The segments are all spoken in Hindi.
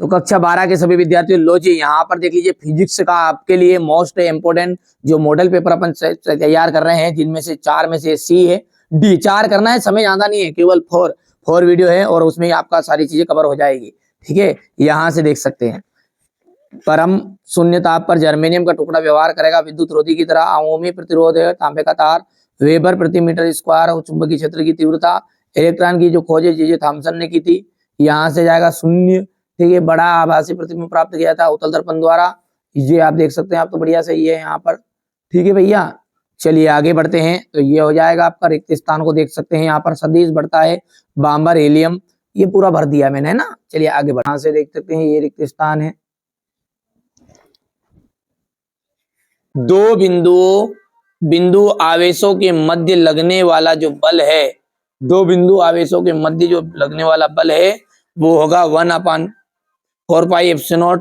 तो कक्षा 12 के सभी विद्यार्थियों लो जी, यहाँ पर देख लीजिए फिजिक्स का आपके लिए मोस्ट इम्पोर्टेंट जो मॉडल पेपर अपन तैयार कर रहे हैं, जिनमें से 4 में से सी है, डी 4 करना है, समय ज्यादा नहीं है, केवल 4 वीडियो है और उसमें आपका सारी चीजें कवर हो जाएगी। ठीक है, यहाँ से देख सकते हैं। परम शून्य ताप पर जर्मेनियम का टुकड़ा व्यवहार करेगा विद्युत रोधी की तरह। ओमी प्रतिरोध है तांबे का तार। वेबर प्रति मीटर स्क्वायर चुंबकीय क्षेत्र की तीव्रता। इलेक्ट्रॉन की जो खोज है जे थॉमसन ने की थी। यहाँ से जाएगा शून्य। ठीक है, बड़ा आभासी प्रतिबिंब प्राप्त किया था उत्तल दर्पण द्वारा। ये आप देख सकते हैं, आप तो बढ़िया सही है यहाँ पर। ठीक है भैया, चलिए आगे बढ़ते हैं। तो ये हो जाएगा आपका रिक्त स्थान को देख सकते हैं, यहाँ पर सदिश बढ़ता है बाम्बर हीलियम, ये पूरा भर दिया मैंने ना। चलिए आगे बढ़ा से देख सकते हैं, ये रिक्त स्थान है। दो बिंदु आवेशों के मध्य लगने वाला जो बल है, दो बिंदु आवेशों के मध्य जो लगने वाला बल है वो होगा 1/4πε0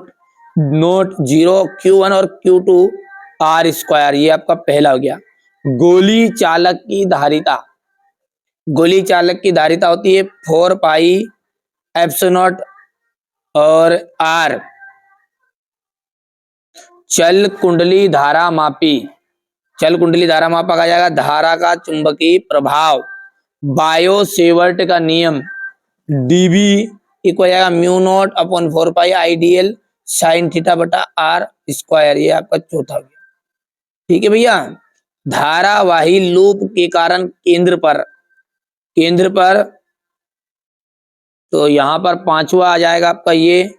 Q1 और Q2 R स्क्वायर। ये आपका पहला हो गया। गोली चालक की धारिता, गोली चालक की धारिता होती है 4πε0 और R। चल कुंडली धारा मापी, चल कुंडली धारा मापा कहा जाएगा धारा का चुंबकीय प्रभाव। बायो सेवर्ट का नियम dB इक्वल हो जाएगा μ0/4π sin थीटा बटा R स्क्वायर। ये आपका चौथा हो गया। ठीक है भैया, धारावाही लूप के कारण केंद्र पर तो यहाँ पर पांचवा आ जाएगा आपका ये।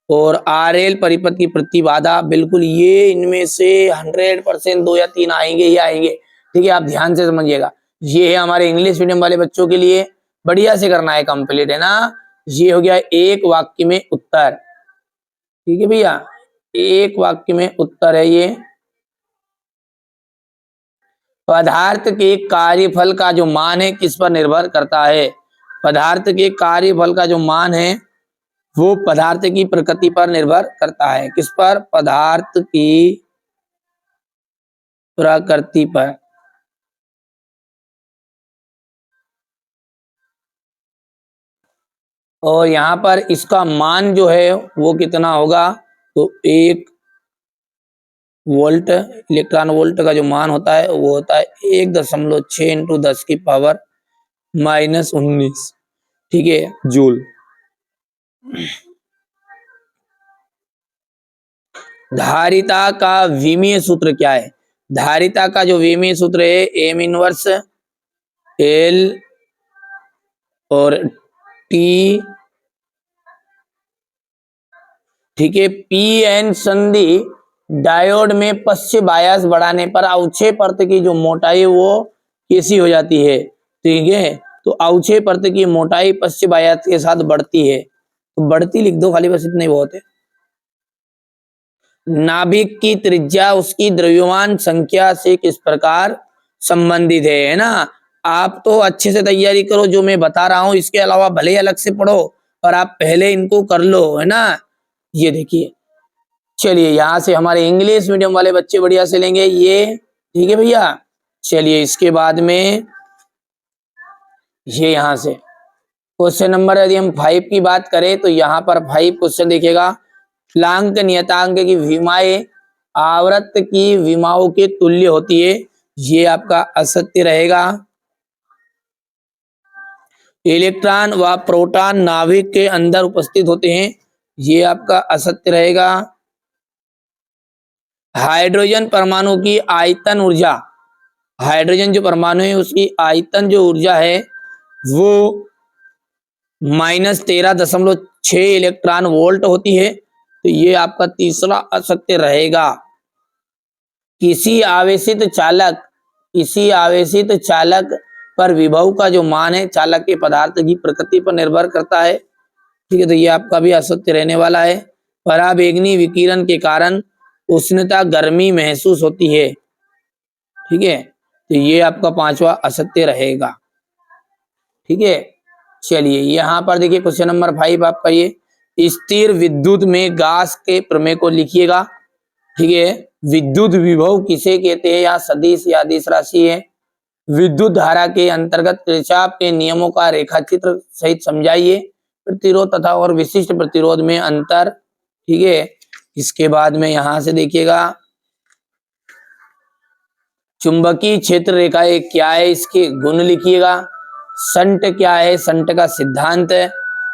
और RL परिपथ की प्रतिबाधा, बिल्कुल ये इनमें से 100% 2 या 3 आएंगे ही आएंगे। ठीक है, आप ध्यान से समझिएगा। ये है हमारे इंग्लिश मीडियम वाले बच्चों के लिए, बढ़िया से करना है कंप्लीट, है ना। ये हो गया एक वाक्य में उत्तर। ठीक है भैया, एक वाक्य में उत्तर है ये। पदार्थ के कार्यफल का जो मान है किस पर निर्भर करता है? पदार्थ के कार्यफल का जो मान है वो पदार्थ की प्रकृति पर निर्भर करता है। किस पर? पदार्थ की प्रकृति पर। और यहाँ पर इसका मान जो है वो कितना होगा? तो 1 वोल्ट, इलेक्ट्रॉन वोल्ट का जो मान होता है वो होता है 1.6 × 10⁻⁻⁹ ठीक है, जूल। धारिता का विमीय सूत्र क्या है? धारिता का जो विमीय सूत्र है M इनवर्स L और T। ठीक है, PN संधि डायोड में पश्च बायस बढ़ाने पर अवक्षय परत की जो मोटाई वो कैसी हो जाती है? ठीक है, तो अवक्षय परत की मोटाई पश्च बायस के साथ बढ़ती है। तो बढ़ती लिख दो खाली, बस इतना ही बहुत है। नाभिक की त्रिज्या उसकी द्रव्यमान संख्या से किस प्रकार संबंधित है ना। आप तो अच्छे से तैयारी करो जो मैं बता रहा हूं, इसके अलावा भले ही अलग से पढ़ो और आप पहले इनको कर लो, है ना। ये देखिए, चलिए यहाँ से हमारे इंग्लिश मीडियम वाले बच्चे बढ़िया से लेंगे ये। ठीक है भैया, चलिए इसके बाद में ये यहाँ से क्वेश्चन नंबर, यदि हम 5 की बात करें तो यहाँ पर 5 क्वेश्चन देखिएगा। प्लांक नियतांक की विमाएं आवर्त की विमाओं के तुल्य होती है, ये आपका असत्य रहेगा। इलेक्ट्रॉन व प्रोटॉन नाभिक के अंदर उपस्थित होते हैं, ये आपका असत्य रहेगा। हाइड्रोजन परमाणु की आयतन ऊर्जा, हाइड्रोजन जो परमाणु है उसकी आयतन जो ऊर्जा है वो -13.6 इलेक्ट्रॉन वोल्ट होती है, तो ये आपका तीसरा असत्य रहेगा। किसी आवेशित चालक पर विभव का जो मान है चालक के पदार्थ की प्रकृति पर निर्भर करता है। ठीक है, तो ये आपका भी असत्य रहने वाला है। पराबैंगनी विकिरण के कारण उष्णता गर्मी महसूस होती है। ठीक है, तो ये आपका 5वां असत्य रहेगा। ठीक है, चलिए यहाँ पर देखिए क्वेश्चन नंबर 5 आपका ये। स्थिर विद्युत में गास के प्रमेय को लिखिएगा। ठीक है, विद्युत विभव किसे कहते हैं? यहाँ सदिश या अदिश राशि है। विद्युत धारा के अंतर्गत किरचॉफ के नियमों का रेखाचित्र सहित समझाइए। प्रतिरोध तथा और विशिष्ट प्रतिरोध में अंतर। ठीक है, इसके बाद में यहां से देखिएगा चुंबकीय क्षेत्र रेखाएं क्या है, इसके गुण लिखिएगा। संट क्या है, संट का सिद्धांत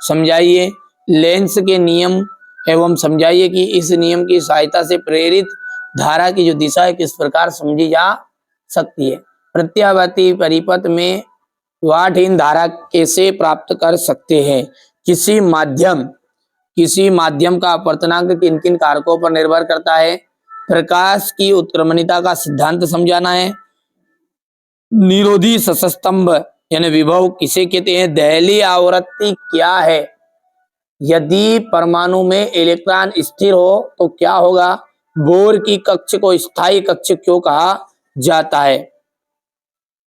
समझाइए। लेंस के नियम एवं समझाइए कि इस नियम की सहायता से प्रेरित धारा की जो दिशा है किस प्रकार समझी जा सकती है। प्रत्यावर्ती परिपथ में वाटहीन धारा कैसे प्राप्त कर सकते हैं। किसी माध्यम का अपवर्तनांक किन किन कारकों पर निर्भर करता है। प्रकाश की उत्क्रमणिता का सिद्धांत समझाना है। निरोधी सस्तंभ यानी विभव किसे कहते हैं। दहली आवृत्ति क्या है। यदि परमाणु में इलेक्ट्रॉन स्थिर हो तो क्या होगा। बोर की कक्ष को स्थायी कक्ष क्यों कहा जाता है।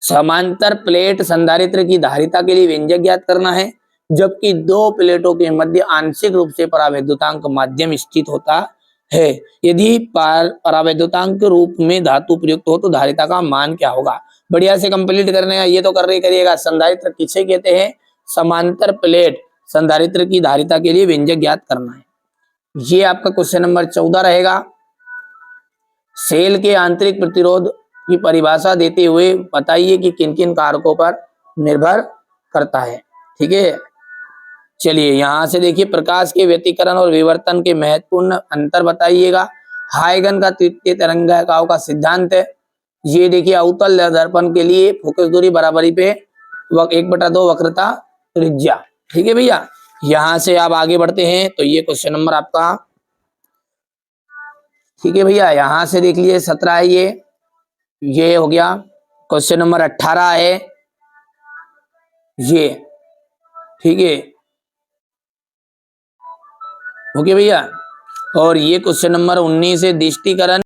समांतर प्लेट संधारित्र की धारिता के लिए व्यंजक ज्ञात करना है। जबकि दो प्लेटों के मध्य आंशिक रूप से परावैद्युतांक माध्यम स्थित होता है। यदि परावैद्युतांक रूप में धातु प्रयुक्त हो तो धारिता का मान क्या होगा। बढ़िया से कंप्लीट करने का, ये तो कर रहे करिएगा। संधारित्र किसे कहते हैं। समांतर प्लेट संधारित्र की धारिता के लिए व्यंजक ज्ञात करना है। ये आपका क्वेश्चन नंबर 14 रहेगा। सेल के आंतरिक प्रतिरोध की परिभाषा देते हुए बताइए कि किन किन कारकों पर निर्भर करता है। ठीक है, चलिए यहां से देखिए प्रकाश के व्यतिकरण और विवर्तन के महत्वपूर्ण अंतर बताइएगा। हाइगन का तृतीय तरंगाइकाओं का सिद्धांत है। ये देखिए अवतल दर्पण के लिए फोकस दूरी बराबरी पे 1/2 वक्रता त्रिज्या। ठीक है भैया, यहां से आप आगे बढ़ते हैं तो ये क्वेश्चन नंबर आपका, ठीक है भैया, यहां से देख लीजिए 17 है ये हो गया। क्वेश्चन नंबर 18 है ये। ठीक है, ओके भैया, और ये क्वेश्चन नंबर 19 है दृष्टिकरण